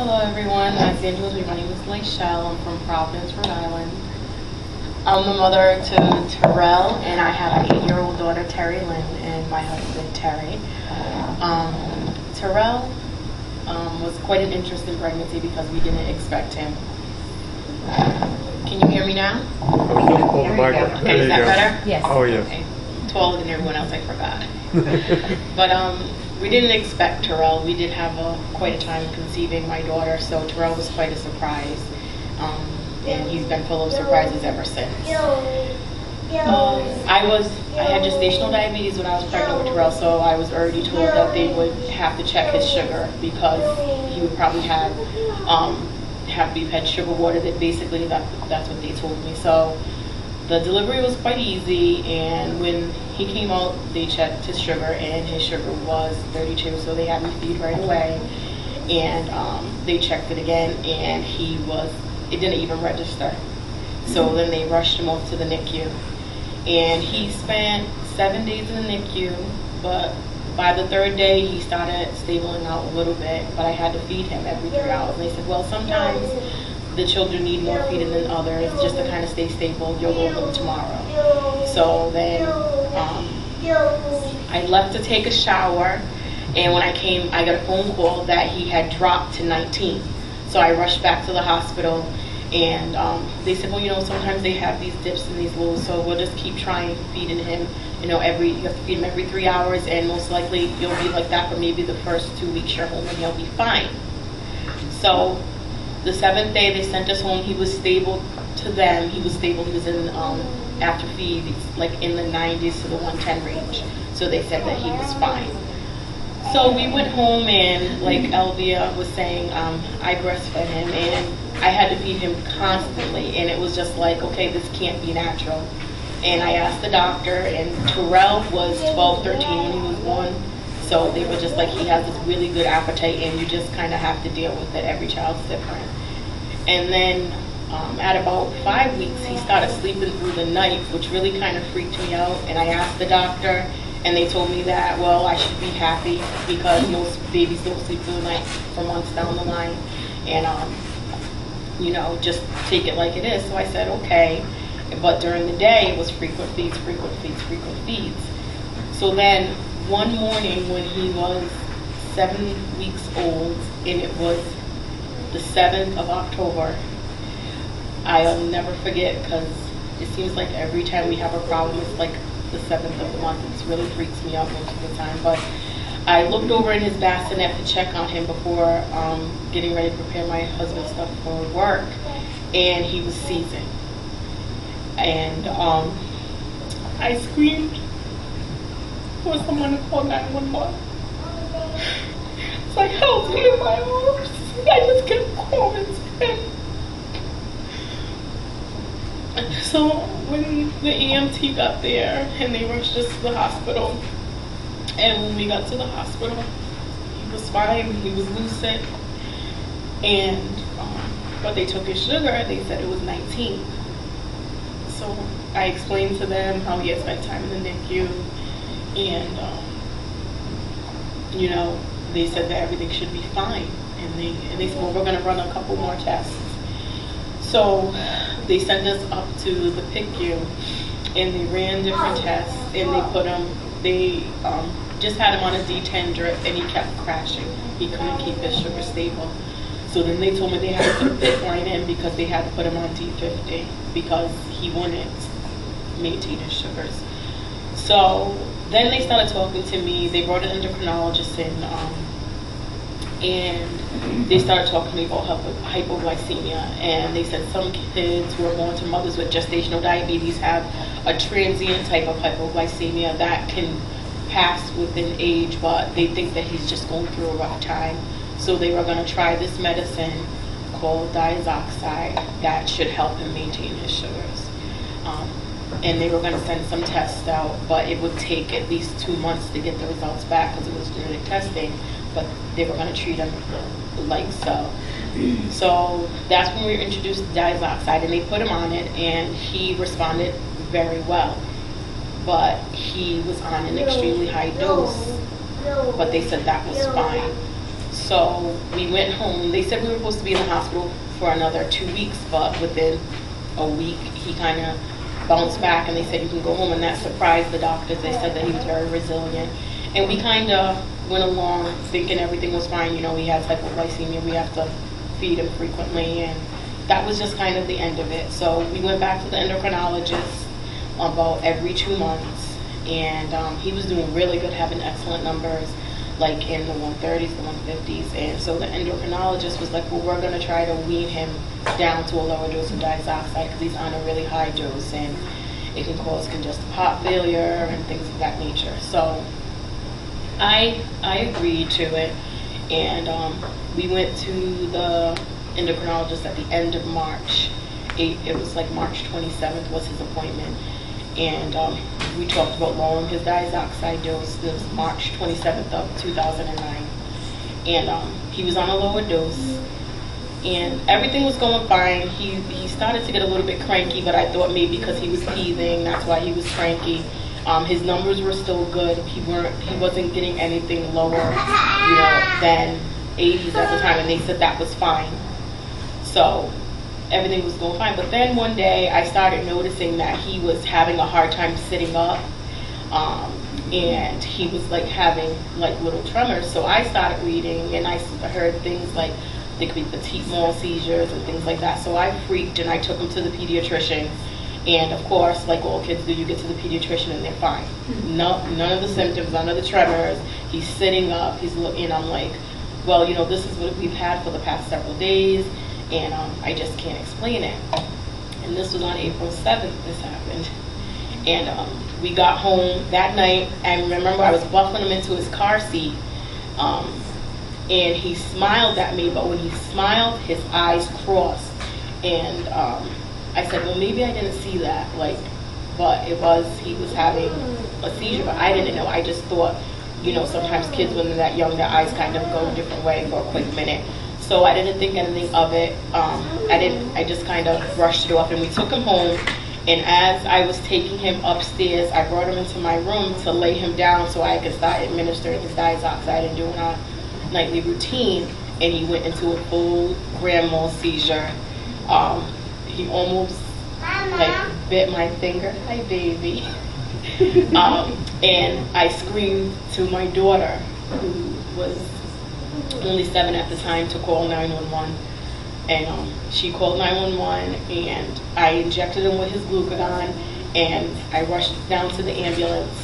Hello everyone, as Angela told me, my name is LeiChelle. I'm from Providence, Rhode Island. I'm the mother to Terelle, and I have an 8-year-old daughter, Terelle, and my husband, Terry. Terelle was quite an interesting pregnancy because we didn't expect him. Can you hear me now? Hold the mic. Okay, is that better? Yes. Oh, yes. Okay. Taller than everyone else, I forgot. But we didn't expect Terelle. We did have quite a time conceiving my daughter, so Terelle was quite a surprise. And he's been full of surprises ever since. I had gestational diabetes when I was pregnant with Terelle, so I was already told that they would have to check his sugar because he would probably have to be fed sugar water. That basically that's what they told me. So the delivery was quite easy, and when he came out, they checked his sugar, and his sugar was 32, so they had me feed right away. And they checked it again, and it didn't even register. So then they rushed him off to the NICU. And he spent 7 days in the NICU, but by the 3rd day, he started stabilizing out a little bit, but I had to feed him every 3 hours. And they said, well, sometimes the children need more feeding than others just to kind of stay stable. You'll go home tomorrow. So then I left to take a shower, and when I came, I got a phone call that he had dropped to 19. So I rushed back to the hospital, and they said, well, sometimes they have these dips and these lows, so we'll just keep trying feeding him. You have to feed him every 3 hours, and most likely you'll be like that for maybe the first 2 weeks you're home, and he'll be fine. So the 7th day they sent us home. He was stable to them. He was stable. He was in after feed, like in the 90s to the 110 range. So they said that he was fine. So we went home, and like Elvia was saying, I breastfed him, and I had to feed him constantly, and it was just like, okay, this can't be natural. And I asked the doctor, and Terelle was 12, 13 when he was born. So they were just like, he has this really good appetite, and you just kind of have to deal with it. Every child's different. And then at about 5 weeks, he started sleeping through the night, which really kind of freaked me out. And I asked the doctor, and they told me that, well, I should be happy because most babies don't sleep through the night for months down the line. And, just take it like it is. So I said, okay. But during the day, it was frequent feeds, frequent feeds, frequent feeds. So then one morning when he was 7 weeks old, and it was the 7th of October, I'll never forget, because it seems like every time we have a problem, it's like the 7th of the month. It really freaks me out most of the time. But I looked over in his bassinet to check on him before getting ready to prepare my husband's stuff for work, and he was seizing. And I screamed for someone to call 911. It's like, help me in my arms. I just kept calling. So when the EMT got there, and they rushed us to the hospital, and when we got to the hospital, he was fine, he was lucid, and but they took his sugar, they said it was 19. So I explained to them how he had spent time in the NICU, and they said that everything should be fine, and they said, well, we're going to run a couple more tests. So they sent us up to the PICU, and they ran different tests, and they just had him on a D10 drip, and he kept crashing. He couldn't keep his sugar stable. So then they told me they had to put a PIC line in because they had to put him on D50 because he wouldn't maintain his sugars. So then they started talking to me. They brought an endocrinologist in, and they started talking to me about hypoglycemia. And they said some kids who are born to mothers with gestational diabetes have a transient type of hypoglycemia that can pass within age, but they think that he's just going through a rough time. So they were going to try this medicine called diazoxide that should help him maintain his sugars. And they were going to send some tests out, but it would take at least 2 months to get the results back because it was genetic testing, but they were going to treat him like so. So that's when we were introduced to diazoxide, and they put him on it, and he responded very well. But he was on an extremely high dose, but they said that was fine. So we went home. They said we were supposed to be in the hospital for another 2 weeks, but within a week he kind of bounced back and they said you can go home, and that surprised the doctors. They said that he was very resilient, and we kind of went along thinking everything was fine. You know, he has hypoglycemia, we have to feed him frequently, and that was just kind of the end of it. So we went back to the endocrinologist about every 2 months, and he was doing really good, having excellent numbers, like in the 130s, the 150s, and so the endocrinologist was like, well, we're going to try to wean him down to a lower dose of diazoxide because he's on a really high dose and it can cause congestive heart failure and things of that nature. So I agreed to it, and we went to the endocrinologist at the end of March. It was like March 27th was his appointment, and we talked about lowering his diazoxide dose. It was March 27th of 2009, and he was on a lower dose, and everything was going fine. He started to get a little bit cranky, but I thought maybe because he was teething, that's why he was cranky. His numbers were still good. He wasn't getting anything lower, you know, than 80s at the time, and they said that was fine. So everything was going fine. But then one day I started noticing that he was having a hard time sitting up, and he was like having like little tremors. So I started reading, and I heard things like they could be petite mal seizures and things like that. So I freaked and I took him to the pediatrician. And of course, like all kids do, you get to the pediatrician and they're fine. No, none of the symptoms, none of the tremors. He's sitting up, he's looking. I'm like, well, you know, this is what we've had for the past several days, and I just can't explain it. And this was on April 7th, this happened. And we got home that night, and remember I was buffing him into his car seat, and he smiled at me, but when he smiled, his eyes crossed. And I said, well, maybe I didn't see that, like, but he was having a seizure, but I didn't know. I just thought, you know, sometimes kids when they're that young, their eyes kind of go a different way for a quick minute. So I didn't think anything of it. I just kind of brushed it off, and we took him home. And as I was taking him upstairs, I brought him into my room to lay him down so I could start administering his diazoxide and doing our nightly routine. And he went into a full grand mal seizure. He almost like bit my finger. Hi, baby. And I screamed to my daughter, who was only 7 at the time, to call 911. And she called 911, and I injected him with his glucagon, and I rushed down to the ambulance.